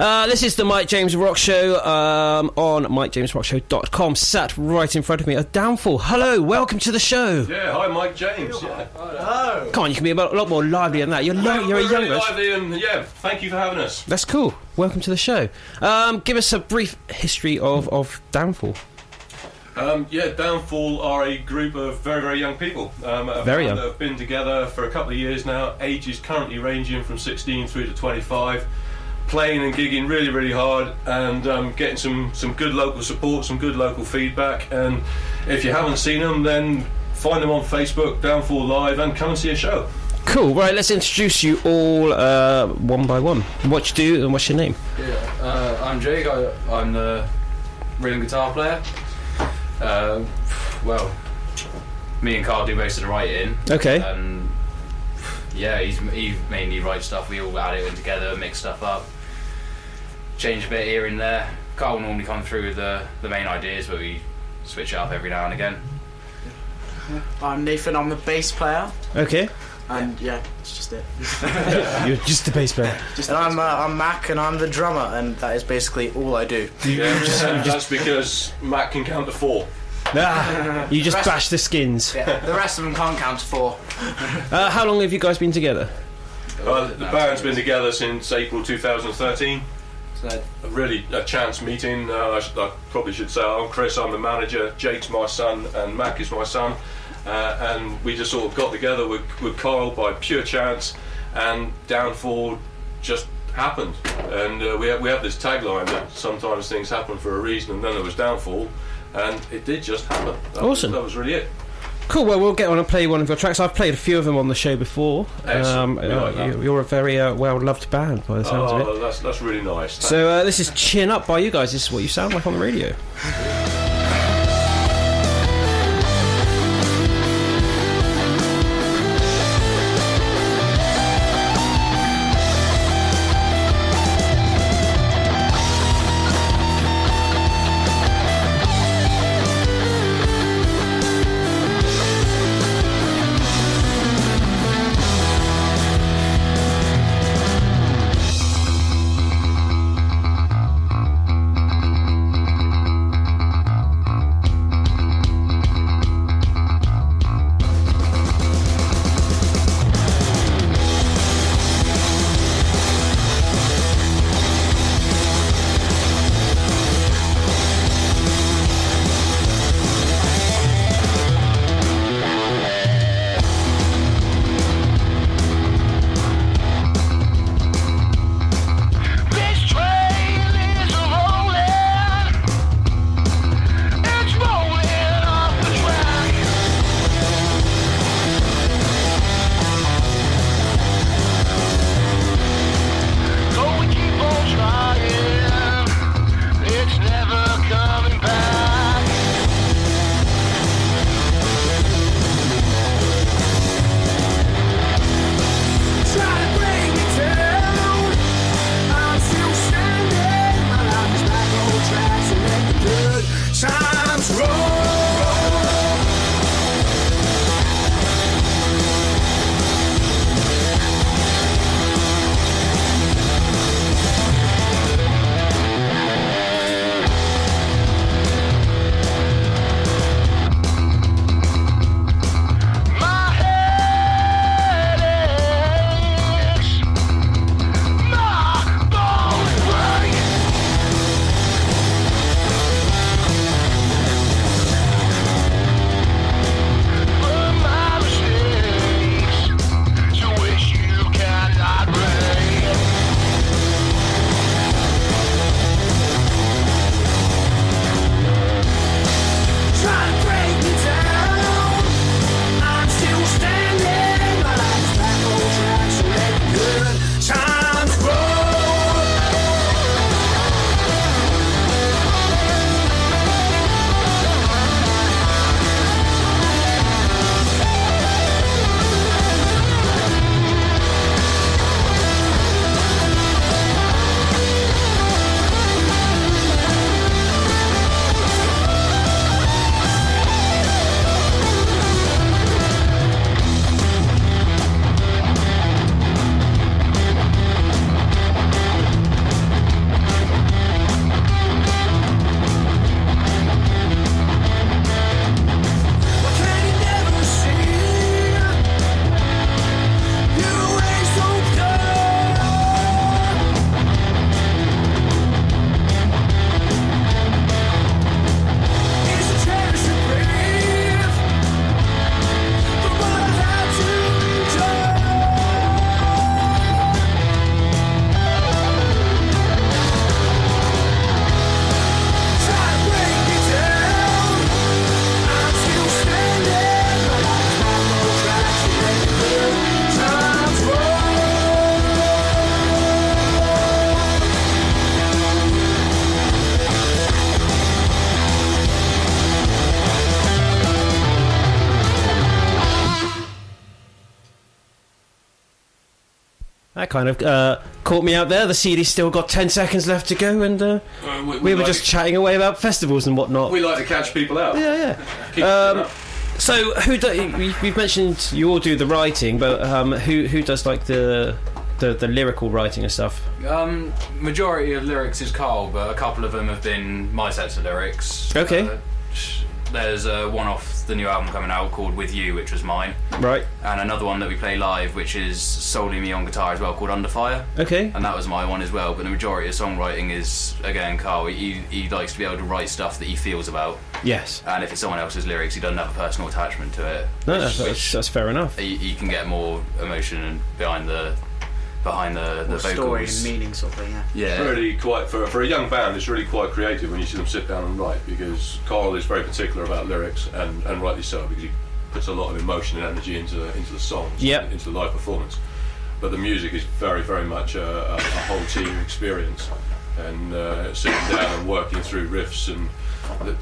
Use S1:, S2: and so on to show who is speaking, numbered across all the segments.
S1: This is the Mike James Rock Show on MikeJamesRockShow.com. Sat right in front of me, a Downfall. Hello, welcome to the show.
S2: Yeah, hi Mike James. Yeah.
S3: Hello.
S1: Come on, you can be a lot more lively than that. You're a
S2: We're
S1: young
S2: really lively, and yeah, thank you for having us.
S1: That's cool. Welcome to the show. Give us a brief history of Downfall.
S2: Downfall are a group of very, very young people.
S1: Very young.
S2: That have been together for a couple of years now. Ages currently ranging from 16 through to 25. Playing and gigging really, really hard, and getting some good local support, some good local feedback. And if you haven't seen them, then find them on Facebook, Downfall Live, and come and see a show.
S1: Cool. Right, let's introduce you all one by one. What you do and what's your name?
S4: I'm Jake. I'm the rhythm guitar player. Me and Carl do most of the writing.
S1: Okay.
S4: He mainly writes stuff. We all add it in together, mix stuff up, change a bit here and there. Carl will normally come through with the main ideas, but we switch it up every now and again.
S3: I'm Nathan, I'm the bass player.
S1: Okay.
S3: And yeah, that's just it.
S1: You're just the bass player.
S3: And I'm Mac, and I'm the drummer, and that is basically all I do.
S2: That's because Matt can count to 4.
S1: You just bash the skins.
S3: Yeah, the rest of them can't count to 4.
S1: How long have you guys been together?
S2: The band's been together since April 2013. Really a chance meeting. I probably should say I'm Chris, I'm the manager, Jake's my son, and Mac is my son. And we just sort of got together with Carl by pure chance, and Downfall just happened. And we have this tagline that sometimes things happen for a reason, and then there was Downfall, and it did just happen.
S1: Awesome.
S2: That was really it.
S1: Cool, well, we'll get on and play one of your tracks. I've played a few of them on the show before. You're a very well-loved band by the sounds of it.
S2: That's really nice.
S1: So this is Chin Up by you guys. This is what you sound like on the radio. that kind of caught me out there. The CD's still got 10 seconds left to go, and we were just chatting away about festivals and whatnot.
S2: We like to catch people out.
S1: Yeah.
S2: Keep them up.
S1: So, we've mentioned you all do the writing, but who does like the lyrical writing and stuff?
S4: Majority of lyrics is Carl, but a couple of them have been my sets of lyrics.
S1: Okay.
S4: There's one off the new album coming out called With You, which was mine.
S1: Right.
S4: And another one that we play live, which is solely me on guitar as well, called Under Fire.
S1: Okay.
S4: And that was my one as well, but the majority of songwriting is, again, Carl. He likes to be able to write stuff that he feels about.
S1: Yes.
S4: And if it's someone else's lyrics, he doesn't have a personal attachment to it.
S1: No, that's fair enough.
S4: He can get more emotion behind the vocals.
S3: Story and meaning sort of thing,
S4: Yeah.
S2: Really quite for a young band. It's really quite creative when you see them sit down and write, because Carl is very particular about lyrics, and rightly so, because he puts a lot of emotion and energy into the songs,
S1: Yep.
S2: into the live performance. But the music is very, very much a whole team experience, and sitting down and working through riffs, and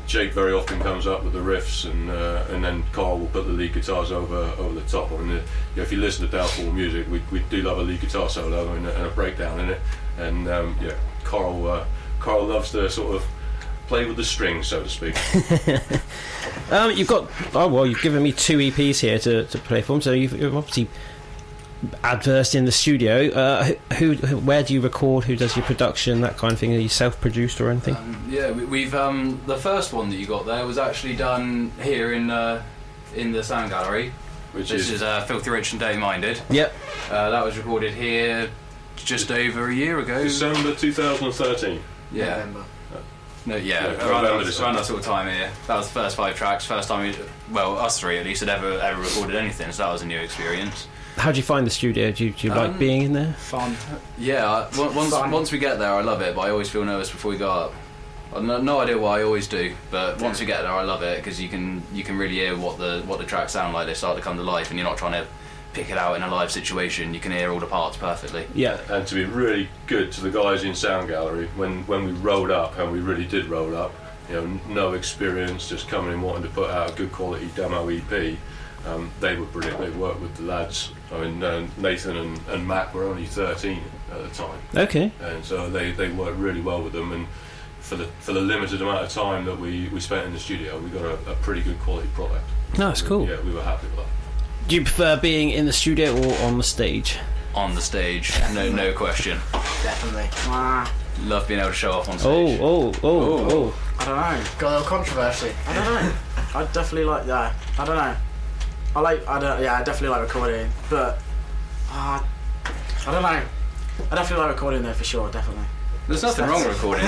S2: Jake very often comes up with the riffs, and then Carl will put the lead guitars over the top. I mean, if you listen to Downfall music, we do love a lead guitar solo and a breakdown in it, and Carl loves to sort of play with the strings, so to speak.
S1: You've given me 2 EPs here to play from, so you've obviously adversed in the studio. Where do you record? Who does your production? That kind of thing. Are you self-produced or anything?
S4: We've the first one that you got there was actually done here in the Sound Gallery. This is Filthy Rich and Dirty Minded.
S1: Yep.
S4: That was recorded here just over a year ago.
S2: December 2013.
S4: Yeah.
S3: November.
S4: No,
S2: Around
S4: that sort of time here. That was the first 5 tracks. First time us 3 at least had ever recorded anything, so that was a new experience.
S1: How do you find the studio? Do you like being in there?
S3: Fun.
S4: Yeah, once we get there, I love it, but I always feel nervous before we go up. I've no idea why I always do, but once we get there, I love it, because you can really hear what the tracks sound like. They start to come to life, and you're not trying to pick it out in a live situation. You can hear all the parts perfectly.
S1: Yeah.
S2: And to be really good to the guys in Sound Gallery, when we rolled up, and we really did roll up, no experience, just coming in wanting to put out a good quality demo EP. They were brilliant. They worked with the lads. I mean, Nathan and Matt were only 13 at the time.
S1: Okay.
S2: And so they worked really well with them, and for the limited amount of time that we spent in the studio, we got a pretty good quality product.
S1: No, that's cool.
S2: Yeah, we were happy with that.
S1: Do you prefer being in the studio or on the stage?
S4: On the stage, no question.
S3: Definitely.
S4: Love being able to show off on stage.
S1: Oh.
S3: I don't know. Got a little controversy. I don't know. I definitely like that. I don't know. I definitely like recording, but I don't know. I definitely like recording though, for sure, definitely.
S4: There's nothing wrong with recording.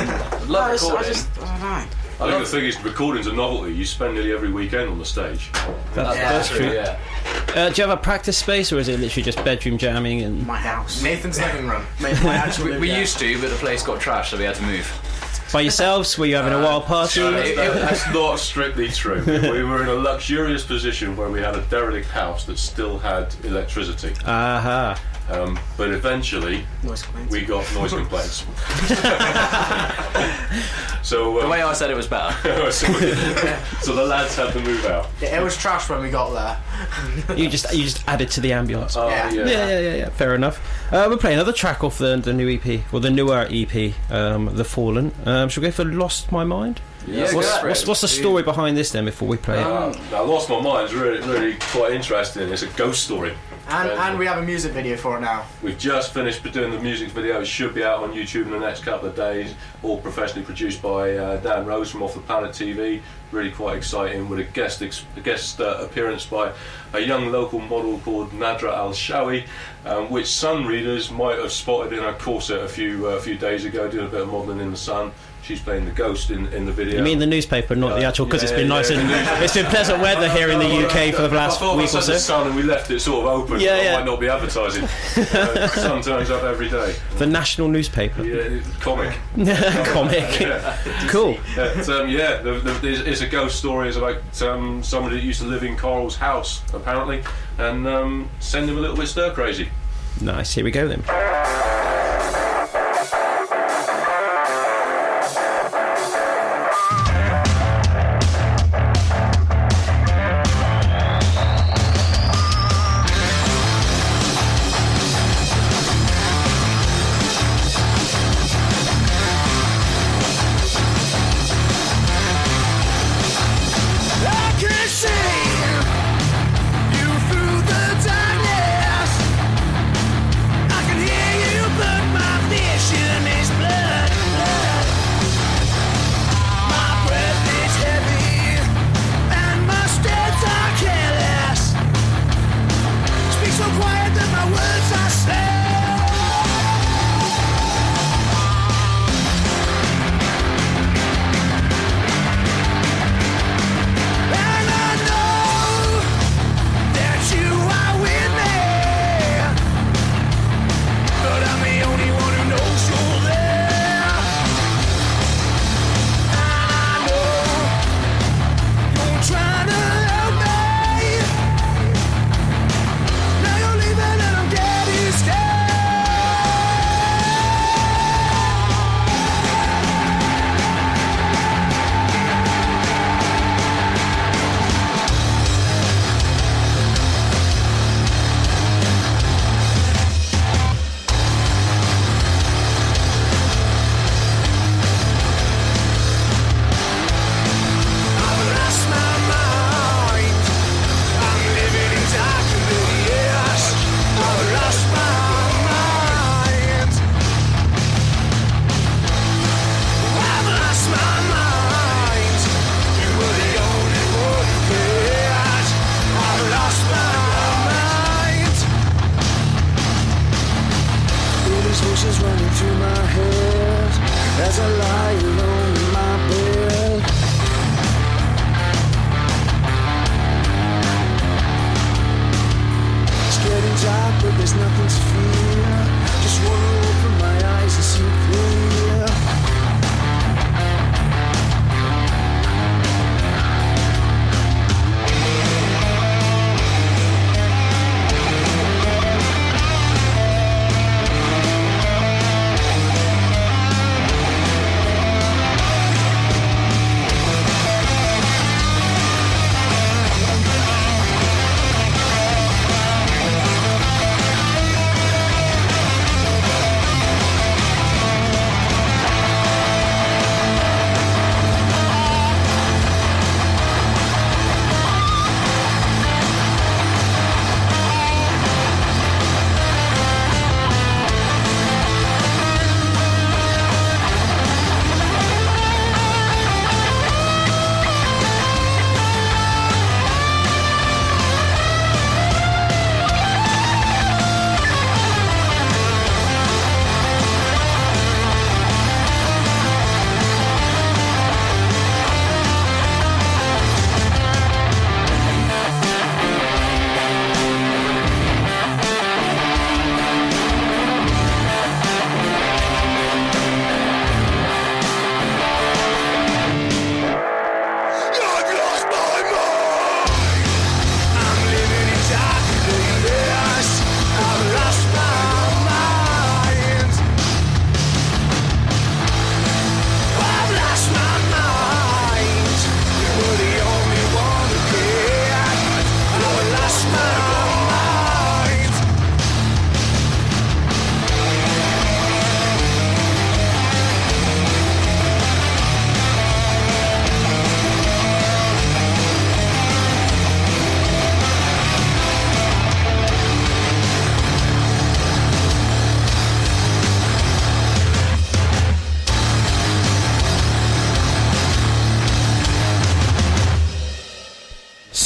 S4: Love recording.
S3: I don't know.
S2: I think the thing is, recording's a novelty. You spend nearly every weekend on the stage.
S1: That's true.
S4: Yeah.
S1: Do you have a practice space, or is it literally just bedroom jamming and
S3: My house.
S5: Nathan's living room.
S3: My actual
S4: We used to, but the place got trashed, so we had to move.
S1: by yourselves? Were you having a wild party?
S2: That's not strictly true. We were in a luxurious position where we had a derelict house that still had electricity.
S1: Aha.
S2: But eventually,
S3: Noise complaints.
S2: we got noise complaints. So
S4: The way I said it was better.
S2: so the lads had to move out.
S3: It was trash when we got there.
S1: You just added to the ambience. Yeah. Fair enough. We'll play another track off the new EP, or the newer EP, The Fallen. Shall we go for Lost My Mind?
S4: Yeah,
S1: What's the story behind this then before we play it?
S2: Now, Lost My Mind's really quite interesting. It's a ghost story.
S3: And we have a music video for it now.
S2: We've just finished doing the music video. It should be out on YouTube in the next couple of days. All professionally produced by Dan Rose from Off the Planet TV. Really quite exciting, with a guest appearance by a young local model called Nadra Al Shawi, which Sun readers might have spotted in her corset a few days ago, doing a bit of modelling in the sun. She's playing the ghost in the video.
S1: You mean the newspaper, not the actual? Because it's been nice and it's been pleasant weather here in the UK for the last week or so.
S2: The sun, and we left it sort of open.
S1: Yeah.
S2: Might not be advertising. Sun turns up every day.
S1: The national newspaper.
S2: Yeah, comic.
S1: Comic.
S2: Yeah.
S1: Cool.
S2: It's a ghost story. It's about somebody that used to live in Carl's house, apparently, and send him a little bit stir crazy.
S1: Nice. Here we go then.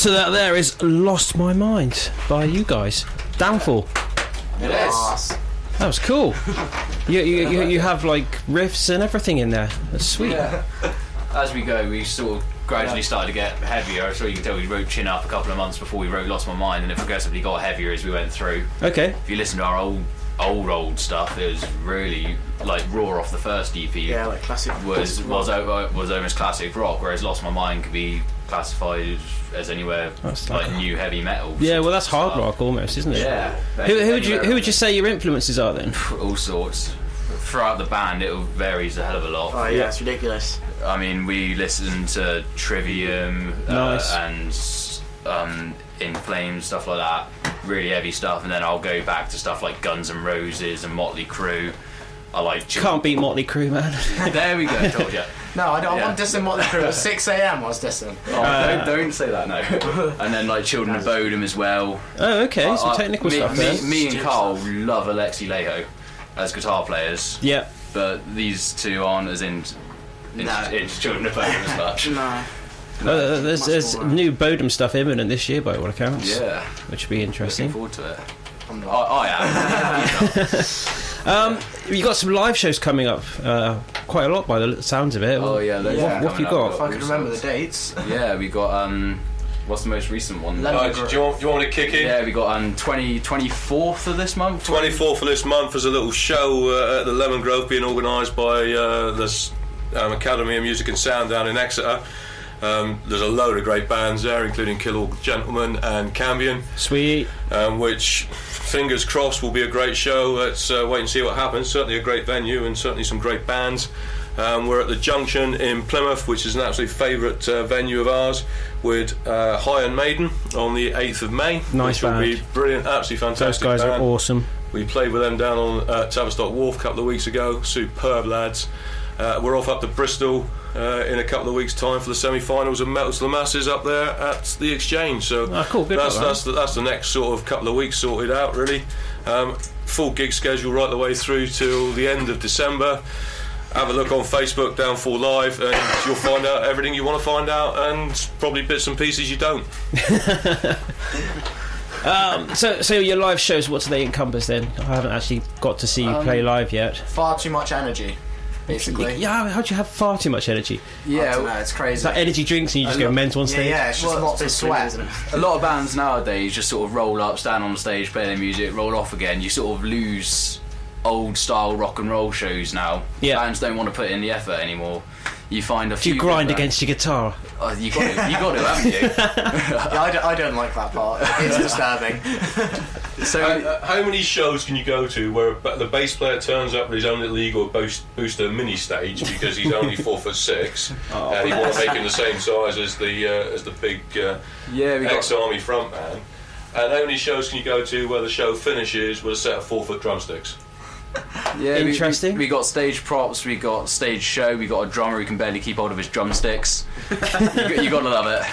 S1: So that there is Lost My Mind by you guys. Downfall.
S4: It
S3: Yes.
S4: is.
S1: That was cool. You have like riffs and everything in there. That's sweet.
S4: Yeah. As we go, we sort of gradually started to get heavier. So you can tell we wrote Chin Up a couple of months before we wrote Lost My Mind, and it progressively got heavier as we went through.
S1: Okay.
S4: If you listen to our old stuff, it was really like raw off the first EP.
S3: Yeah, like classic.
S4: was almost classic rock, whereas Lost My Mind could be classified as anywhere
S1: That's
S4: like
S1: like-
S4: new heavy metal.
S1: Yeah, well, that's hard
S4: stuff.
S1: rock almost, isn't it?
S4: Yeah.
S1: Who would you say your influences are then?
S4: All sorts. Throughout the band, it varies a hell of a lot.
S3: Oh yeah, it's ridiculous.
S4: I mean, we listen to Trivium
S1: Nice.
S4: and In Flames, stuff like that. Really heavy stuff, and then I'll go back to stuff like Guns N' Roses and Motley Crue. I like.
S1: Can't beat Motley Crue, man.
S4: There we go. Told you.
S3: No, I don't
S4: Yeah.
S3: want dissing Motley Crue. At 6 a.m. I was dissing.
S4: Oh, don't say that, no. And then like Children of Bodom as well.
S1: Oh, okay. Some
S4: I-
S1: technical
S4: me,
S1: stuff
S4: me,
S1: there.
S4: me and Carl love Alexi Leho as guitar players,
S1: Yeah.
S4: but these two aren't as into Children of Bodom as much.
S3: No.
S1: There's
S3: Much more,
S1: new Bodum stuff imminent this year by all accounts.
S4: Yeah,
S1: Which would be
S4: looking
S1: interesting.
S4: forward to it.
S3: I'm not.
S4: I am.
S1: You got some live shows coming up, quite a lot by the sounds of it.
S4: Oh yeah, loads
S3: Yeah.
S4: of
S1: What have you
S4: coming
S1: got?
S3: If
S4: up.
S3: I could remember the dates.
S4: Yeah, we got what's the most recent one?
S3: London
S2: Do you want me to kick in?
S4: Yeah, we got 24th of this month.
S2: 24th of this month is a little show at the Lemon Grove being organised by the Academy of Music and Sound down in Exeter. There's a load of great bands there, including Kill All Gentlemen and Cambion,
S1: Sweet.
S2: which, fingers crossed, will be a great show. Let's wait and see what happens. Certainly a great venue and certainly some great bands. We're at the Junction in Plymouth, which is an absolute favourite venue of ours, with Iron Maiden on the 8th of May.
S1: Nice
S2: which will
S1: band.
S2: be brilliant, absolutely
S1: Those
S2: fantastic
S1: guys are
S2: band.
S1: awesome.
S2: We played with them down on Tavistock Wharf a couple of weeks ago. Superb lads. We're off up to Bristol in a couple of weeks' time for the semi-finals of Metal to the Masses up there at the Exchange. So
S1: Cool. Good.
S2: that's the next sort of couple of weeks sorted out, really. Full gig schedule right the way through till the end of December. Have a look on Facebook, Downfall Live, and you'll find out everything you want to find out, and probably bits and pieces you don't.
S1: So your live shows, what do they encompass then? I haven't actually got to see you play live yet.
S3: Far too much energy, basically.
S1: Yeah, how do you have far too much energy?
S3: I don't know,
S4: Yeah,
S3: it's crazy.
S1: Is that energy drinks and you just go mental on
S3: yeah,
S1: stage?
S3: yeah, it's just lots of sweat.
S4: a lot of bands nowadays just sort of roll up, stand on the stage, play their music, roll off again. You sort of lose old style rock and roll shows now.
S1: Yeah.
S4: Bands don't want to put in the effort anymore. You find a
S1: Do
S4: few.
S1: you grind
S4: good
S1: against your guitar?
S4: bands- you got to, haven't you?
S3: Yeah, I don't like that part. It's disturbing.
S4: So
S2: How many shows can you go to where the bass player turns up with his own little Igor Booster mini stage because he's only 4'6", and he wants to make him the same size as the big
S4: yeah, we got
S2: ex-army frontman? And how many shows can you go to where the show finishes with a set of 4-foot drumsticks?
S4: yeah,
S1: Interesting.
S4: We got stage props, we got stage show, we got a drummer who can barely keep hold of his drumsticks. you got to love it.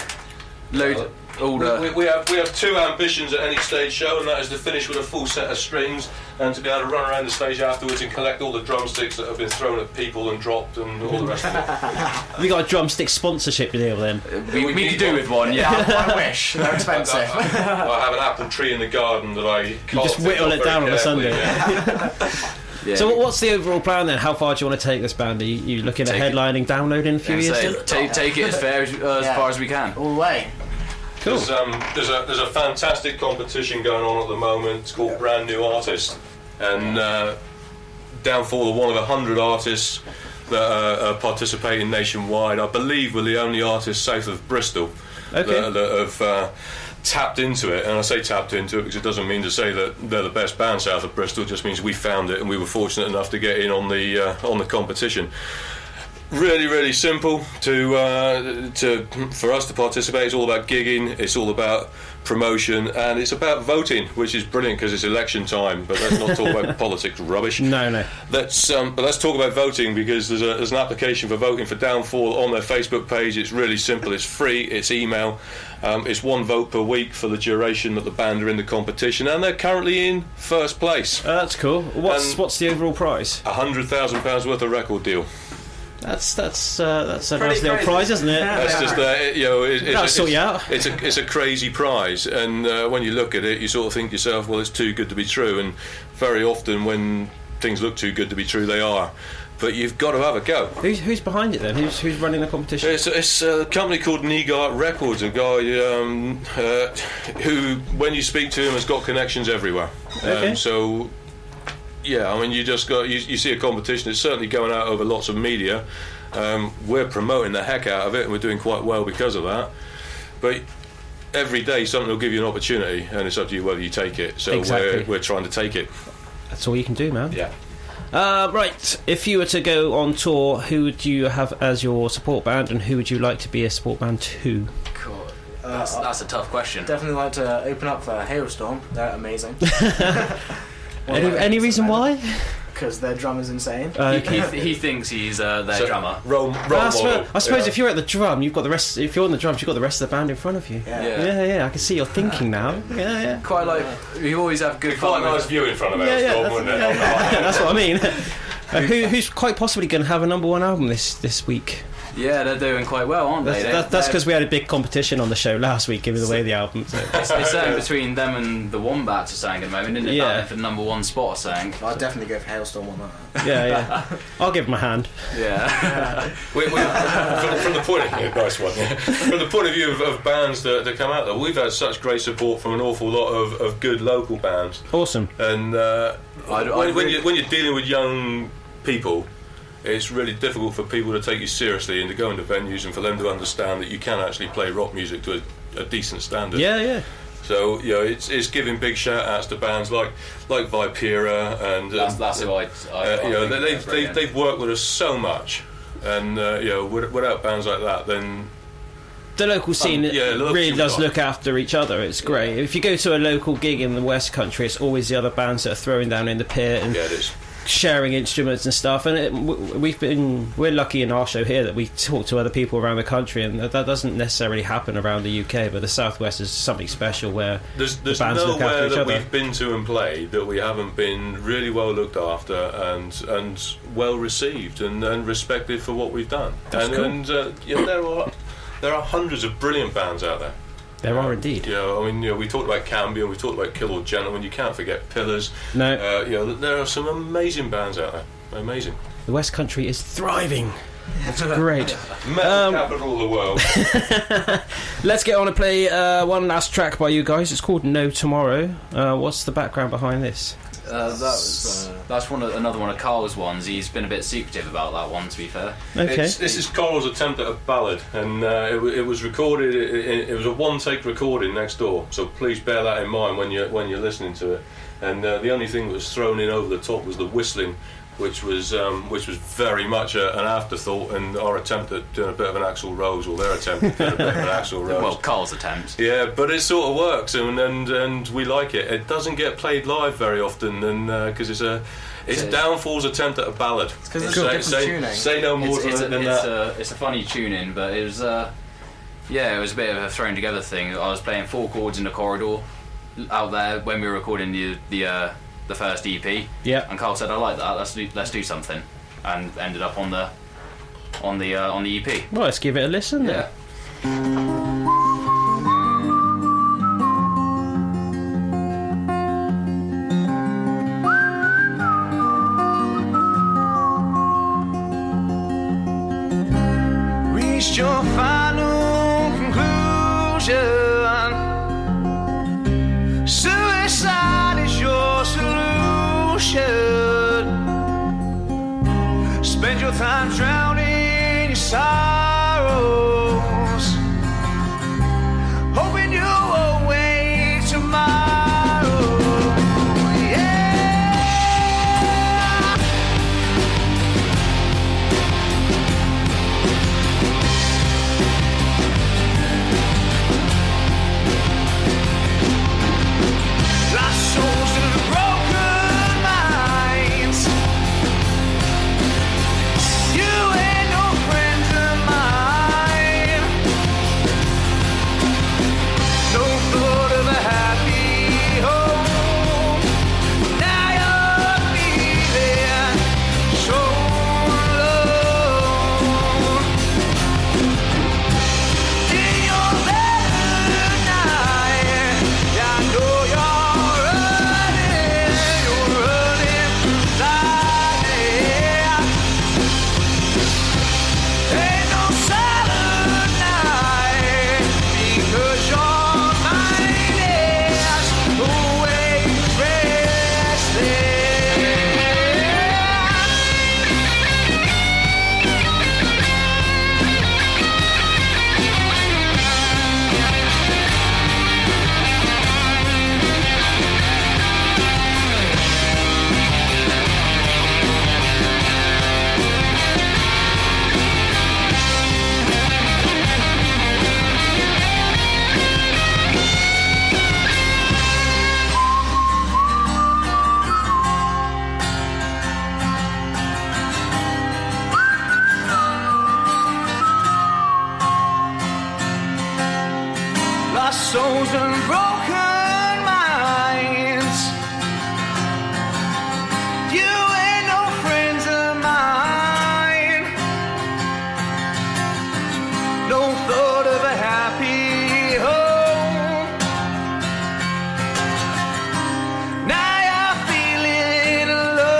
S4: Load all the.
S2: We have two ambitions at any stage show, and that is to finish with a full set of strings and to be able to run around the stage afterwards and collect all the drumsticks that have been thrown at people and dropped and all the rest of it.
S1: Have you got a drumstick sponsorship deal then?
S4: We could do with one, yeah.
S3: I wish. They're expensive.
S2: I have an apple tree in the garden that I
S1: just whittle it down on a Sunday.
S4: Yeah.
S1: So what's the overall plan then? How far do you want to take this band? Are you looking at
S4: Take it.
S1: headlining, downloading a few years?
S4: Take it as far as we can.
S3: All the way.
S1: Cool.
S2: There's a fantastic competition going on at the moment. It's called Brand New Artist, and Downfall are one of 100 artists that are participating nationwide. I believe we're the only artists south of Bristol
S1: Okay.
S2: that have tapped into it. And I say tapped into it because it doesn't mean to say that they're the best band south of Bristol. It just means we found it and we were fortunate enough to get in on the competition. Really, really simple for us to participate. It's all about gigging, it's all about promotion, and it's about voting, which is brilliant because it's election time. But let's not talk about politics rubbish.
S1: No.
S2: Let's talk about voting, because there's an application for voting for Downfall on their Facebook page. It's really simple. It's free. It's email. It's one vote per week for the duration that the band are in the competition, and they're currently in first place.
S1: That's cool. What's the overall prize?
S2: £100,000 worth of record deal.
S1: That's a nice little
S3: crazy.
S1: prize, isn't it?
S2: That's just
S1: That'll sort you out.
S2: It's a crazy prize, and when you look at it, you sort of think to yourself, well, it's too good to be true. And very often, when things look too good to be true, they are. But you've got to have a go.
S1: Who's behind it then? Who's running the competition?
S2: It's a company called Negart Records, a guy who, when you speak to him, has got connections everywhere.
S1: Okay.
S2: So, yeah, I mean, you just got you see a competition. It's certainly going out over lots of media. We're promoting the heck out of it, and we're doing quite well because of that. But every day, something will give you an opportunity, and it's up to you whether you take it. So
S1: Exactly.
S2: we're trying to take it.
S1: That's all you can do, man.
S2: Yeah.
S1: Right, if you were to go on tour, who would you have as your support band, and who would you like to be a support band to?
S4: Cool. That's a tough question.
S3: Definitely like to open up for Hailstorm. They're amazing.
S1: Any reason why?
S3: Because their drummer's insane.
S4: He thinks he's their drummer.
S2: Role model.
S1: I suppose
S2: Yeah.
S1: if you're at the drum, you've got the rest. If you're on the drums, you've got the rest of the band in front of you.
S3: Yeah.
S1: I can see you're thinking now. Yeah.
S4: Quite like we always have good
S2: Quite
S4: fun.
S2: a nice view in front of us,
S1: Yeah,
S2: wouldn't it?
S1: that's what I mean. Who's quite possibly going to have a #1 album this week?
S4: Yeah, they're doing quite well, aren't they?
S1: That's because we had a big competition on the show last week, giving away the album. So.
S4: It's certainly between them and the Wombats are saying at the moment, isn't it?
S1: Yeah.
S4: Battling for the #1 spot or saying.
S3: I'd definitely go for Hailstorm on that.
S1: Yeah. I'll give him a hand.
S4: Yeah.
S2: From the point of nice one. From the point of view of bands that come out there, we've had such great support from an awful lot of good local bands.
S1: Awesome.
S2: And when you're dealing with young people, it's really difficult for people to take you seriously and to go into venues and for them to understand that you can actually play rock music to a decent standard.
S1: Yeah.
S2: So it's giving big shout outs to bands like Vipera and
S4: That's who
S2: they've worked with us so much, and without bands like that, then
S1: the local scene really does look after each other. It's great. If you go to a local gig in the West Country, it's always the other bands that are throwing down in the pit and
S2: it is.
S1: sharing instruments and stuff. And we're lucky in our show here that we talk to other people around the country, and that doesn't necessarily happen around the UK. But the Southwest is something special where
S2: there's
S1: the bands look after
S2: nowhere
S1: each
S2: that
S1: other.
S2: we've been to and played that we haven't been really well looked after and well received and respected for what we've done.
S1: That's cool.
S2: There are hundreds of brilliant bands out there.
S1: There are indeed.
S2: We talked about Cambion, we talked about Kill All Gentlemen. You can't forget Pillars.
S1: No.
S2: There are some amazing bands out there. Amazing.
S1: The West Country is thriving. It's great.
S2: Metal capital of the world.
S1: Let's get on and play one last track by you guys. It's called No Tomorrow. What's the background behind this?
S4: That's another one of Carl's ones. He's been a bit secretive about that one, to be fair.
S1: Okay.
S2: This is Carl's attempt at a ballad, and it was recorded. It was a one-take recording next door, so please bear that in mind when you're listening to it. And the only thing that was thrown in over the top was the whistling, which was very much an afterthought, and our attempt at doing a bit of an Axl Rose, or their attempt at doing a bit of an Axl Rose.
S4: Well, Carl's attempt.
S2: Yeah, but it sort of works, and we like it. It doesn't get played live very often, and because it's Downfall's attempt at a ballad.
S3: It's because it's a different tuning.
S2: Say no more than that.
S4: It's a funny tuning, but it was it was a bit of a thrown together thing. I was playing 4 chords in the corridor out there when we were recording the first EP.
S1: Yeah.
S4: And Carl said, "I like that. Let's do something," and ended up on the EP.
S1: Well, let's give it a listen then.
S4: Yeah.
S5: Reached your final conclusion. Suicide is your solution. Spend your time drowning in your sorrows, hoping you'll awake tomorrow. Yeah. souls and broken minds. You ain't no friends of mine. No thought of a happy home. Now you're feeling alone.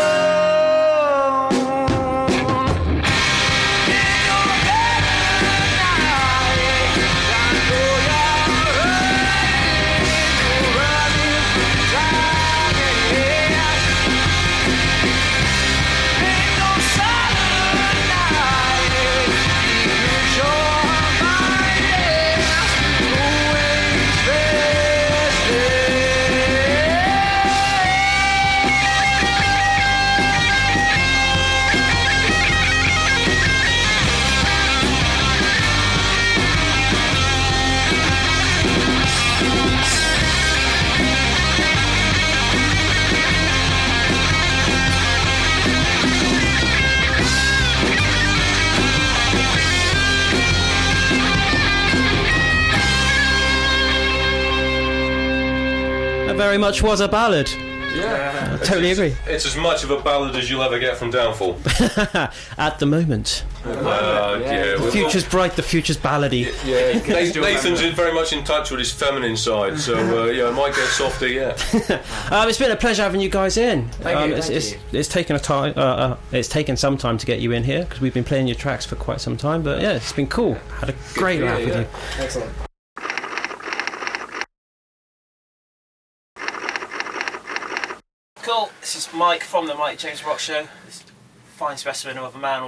S5: In your bed tonight, I know you're running from time, yeah. Ain't no silent night, because your mind is always restless.
S1: That very much was a ballad.
S2: Yeah.
S1: I totally agree.
S2: It's as much of a ballad as you'll ever get from Downfall.
S1: At the moment.
S2: Yeah.
S1: The future's bright, the future's ballady.
S2: Yeah, Nathan's very much in touch with his feminine side, so yeah, it might get softer, yeah.
S1: It's been a pleasure having you guys in.
S3: Thank you.
S1: It's taken a time. It's taken some time to get you in here because we've been playing your tracks for quite some time. But yeah, it's been cool. Had a great laugh with you.
S3: Excellent.
S1: Cool. This is Mike from the Mike James Rock Show. This fine specimen of a man.